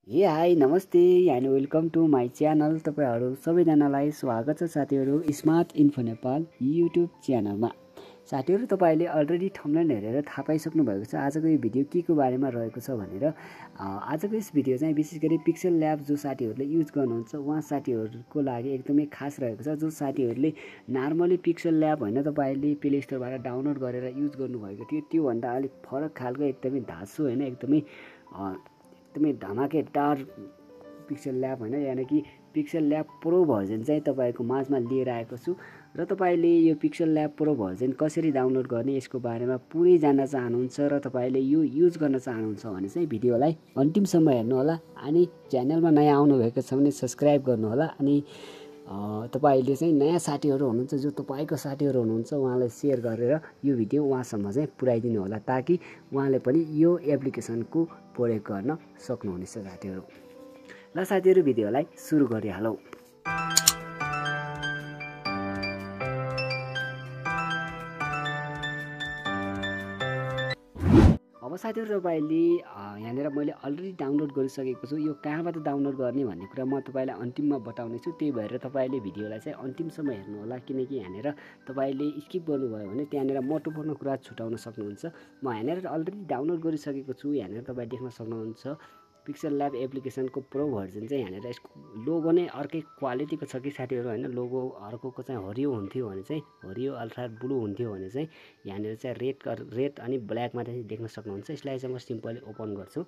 हे हाई नमस्ते and welcome to my channel. तपाईहरु सबैजनालाई स्वागत छ साथीहरु स्मार्ट इन्फो नेपाल युट्युब च्यानलमा। साथीहरु तपाईले अलरेडी थम्बनेल हेरेर थाहा पाइसक्नु भएको छ आजको यो भिडियो के को बारेमा रहेको छ भनेर। आजको यस भिडियो चाहिँ विशेष गरी pixelLab जो साथीहरुले युज गर्नुहुन्छ उहाँ साथीहरुको लागि एकदमै खास रहेको छ। जो साथीहरुले नर्मली pixelLab हैन तपाईले प्ले स्टोरबाट डाउनलोड गरेर युज गर्नुभएको थियो त्यो भन्दा अलि फरक खालको एकदमै धासो हैन एकदमै धमाकेदार pixelLab हैन यानी कि pixelLab प्रो भर्जन चाहिँ तपाईको माझमा लिएर आएको छु र तपाईले यो pixelLab प्रो भर्जन कसरी डाउनलोड गर्ने यसको बारेमा पुरै जान्न चाहनुहुन्छ र तपाईले यो युज गर्न चाहनुहुन्छ भने चाहिँ भिडियोलाई अन्तिमसम्म हेर्नु होला। अनि च्यानलमा नयाँ आउनु भएको छ भने सब्स्क्राइब गर्नु होला। अनि तपाईले चाहिँ नयाँ साथीहरु हुनुहुन्छ जो तपाईको साथीहरु हुनुहुन्छ उहाँलाई शेयर गरेर यो भिडियो उहाँसम्म चाहिँ पुर्याइदिनु होला ताकि उहाँले पनि यो एप्लिकेसनको प्रयोग गर्न सक्नुहुनेछ साथीहरु। ल साथीहरु भिडियोलाई सुरु गरिहालौ। अब साथीहरु तपाईले यहाँनेर मैले अलरेडी डाउनलोड गरिसकेको छु। यो कहाँबाट डाउनलोड गर्ने भन्ने कुरा म तपाईलाई अन्तिममा बताउने छु। त्यही भएर तपाईले भिडियोलाई चाहिँ अन्तिमसम्म हेर्नु होला किनकि यहाँनेर तपाईले स्किप गर्नुभयो भने त्यहाँनेर महत्त्वपूर्ण कुरा छुटाउन सक्नुहुन्छ। म यहाँनेर अलरेडी डाउनलोड गरिसकेको छु। यहाँनेर तपाई देख्न सक्नुहुन्छ pixelLab एप्लिकेसनको प्रो भर्जन चाहिँ यहाँनेर यसको लोगो नै अर्कै क्वालिटीको छ कि साथीहरु हैन। लोगो अर्कोको चाहिँ हरियो हुन्थ्यो भने चाहिँ हरियो अर्थात ब्लू हुन्थ्यो भने चाहिँ यहाँनेर चाहिँ रेड अनि ब्ल्याकमा चाहिँ देख्न सक्नुहुन्छ। यसलाई चाहिँ म सिम्पली ओपन गर्छु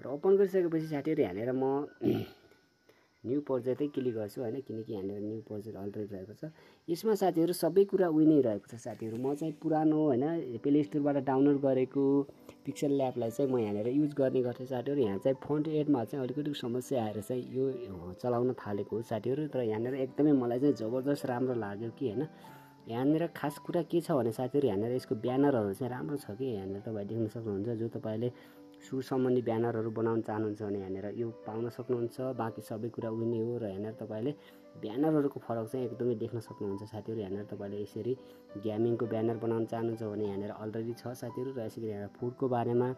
र ओपन गरिसकेपछि साथीहरु यहाँनेर म न्यू प्रोजेक्टै क्लिक गर्छु हैन किनकि यहाँनेर न्यू प्रोजेक्ट अलरेडी रहेको छ। यसमा साथीहरु सबै कुरा उही नै रहेको छ साथीहरु। म चाहिँ पुरानो हैन प्ले स्टोरबाट डाउनलोड गरेको pixelLabलाई चाहिँ म यहाँनेर युज गर्ने गर्थे साथीहरु। यहाँ चाहिँ फन्ट एडमा चाहिँ अलिकति समस्या आएर चाहिँ यो चलाउन थालेको हो साथीहरु। तर यहाँनेर एकदमै मलाई चाहिँ जबरजस्त राम्रो लाग्यो कि हैन। यहाँनेर खास कुरा के छ भने साथीहरु यहाँनेर यसको ब्यानरहरु चाहिँ राम्रो छ कि यहाँनेर तपाई देख्न सक्नुहुन्छ। जो तपाईले शू सम्बन्धी ब्यानरहरु बनाउन चाहनुहुन्छ भने यहाँनेर यो पाउन सक्नुहुन्छ। बाकी सबै कुरा उही नै हो र यहाँनेर तपाईले ब्यानरहरुको फरक चाहिँ एकदमै देख्न सक्नुहुन्छ साथीहरु। यहाँनेर तपाईले यसरी गेमिङको ब्यानर बनाउन चाहनुहुन्छ भने यहाँनेर अलरेडी छ साथीहरु। र यसरी यहाँ फुडको बारेमा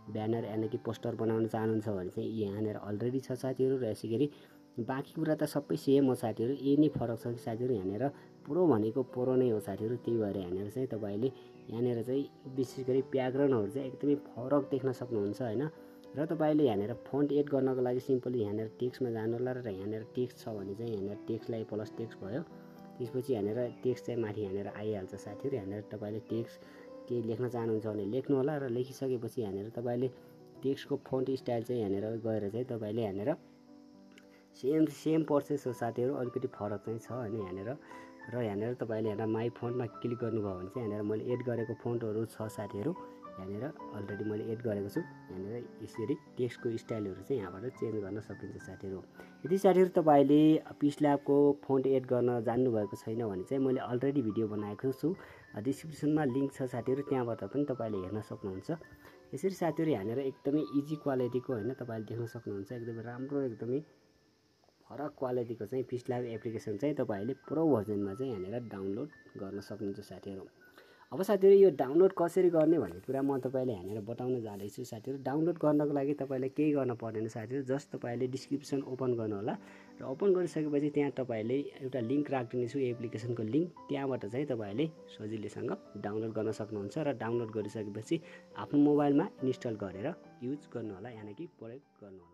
ब्यानर यानी कि पोस्टर बनाउन चाहनुहुन्छ भने चाहिँ यहाँनेर अलरेडी छ साथीहरु। र यसरी बाकी कुरा त सबै सेम हो साथीहरु। यही नै फरक छ कि साथीहरु यहाँनेर प्रो भनेको प्रो नै हो साथीहरु। त्यही भएर यहाँनेर चाहिँ तपाईले यहाँनेर चाहिँ विशेष गरी ब्याकग्राउन्डहरु चाहिँ एकदमै फरक देख्न सक्नुहुन्छ हैन। र तपाईले यहाँनेर फन्ट एड गर्नको लागि सिम्पली यहाँनेर टेक्स्टमा जानु होला र यहाँनेर टेक्स्ट छ भने चाहिँ यहाँनेर टेक्स्टलाई प्लस टेक्स्ट भयो। त्यसपछि यहाँनेर टेक्स्ट चाहिँ माथि यहाँनेर आइहाल्छ साथीहरु। यहाँनेर तपाईले टेक्स्ट के लेख्न चाहनुहुन्छ भने लेख्नु होला र लेखिसकेपछि यहाँनेर तपाईले टेक्स्टको फन्ट स्टाइल चाहिँ यहाँनेर गएर चाहिँ तपाईले यहाँनेर सेम प्रोसेस हो साथीहरु। अलिकति फरक चाहिँ छ हैन यहाँनेर। र यहाँनेर तपाईले यहाँ माई फन्टमा क्लिक गर्नुभयो भने चाहिँ यहाँनेर मैले एड गरेको फन्टहरु छ साथीहरु। यहाँनेर अलरेडी मैले एड गरेको छु। यहाँनेर यसरी टेक्स्टको स्टाइलहरु चाहिँ यहाँबाट चेन्ज गर्न सकिन्छ साथीहरु। यदि साथीहरु तपाईले pixelLabको फन्ट एड गर्न जान्नु भएको छैन भने चाहिँ मैले अलरेडी भिडियो बनाएको छु। डिस्क्रिप्सनमा लिंक छ साथीहरु, त्यहाँबाट पनि तपाईले हेर्न सक्नुहुन्छ। यसरी साथीहरु यहाँनेर एकदमै इजी क्वालिटीको हैन तपाईले देख्न सक्नुहुन्छ। एकदमै राम्रो एकदमै फरक क्वालिटीको चाहिँ pixelLab एप्लिकेसन चाहिँ तपाईले प्रो भर्जनमा चाहिँ यहाँनेर डाउनलोड गर्न सक्नुहुन्छ साथीहरु। अब साथीहरु यो डाउनलोड कसरी गर्ने भन्ने कुरा म तपाईलाई यहाँनेर बताउन जाँदै छु साथीहरु। डाउनलोड गर्नको लागि तपाईले केही गर्न पर्दैन साथीहरु। जस्ट तपाईले डिस्क्रिप्सन ओपन गर्नु होला र ओपन गरिसकेपछि त्यहाँ तपाईले एउटा लिंक राख्दिने छु एप्लिकेसनको लिंक। त्यहाँबाट चाहिँ तपाईले सजिलैसँग डाउनलोड गर्न सक्नुहुन्छ र डाउनलोड गरिसकेपछि आफ्नो मोबाइलमा इन्स्टल गरेर युज गर्नु होला यानी कि प्रयोग गर्नु होला।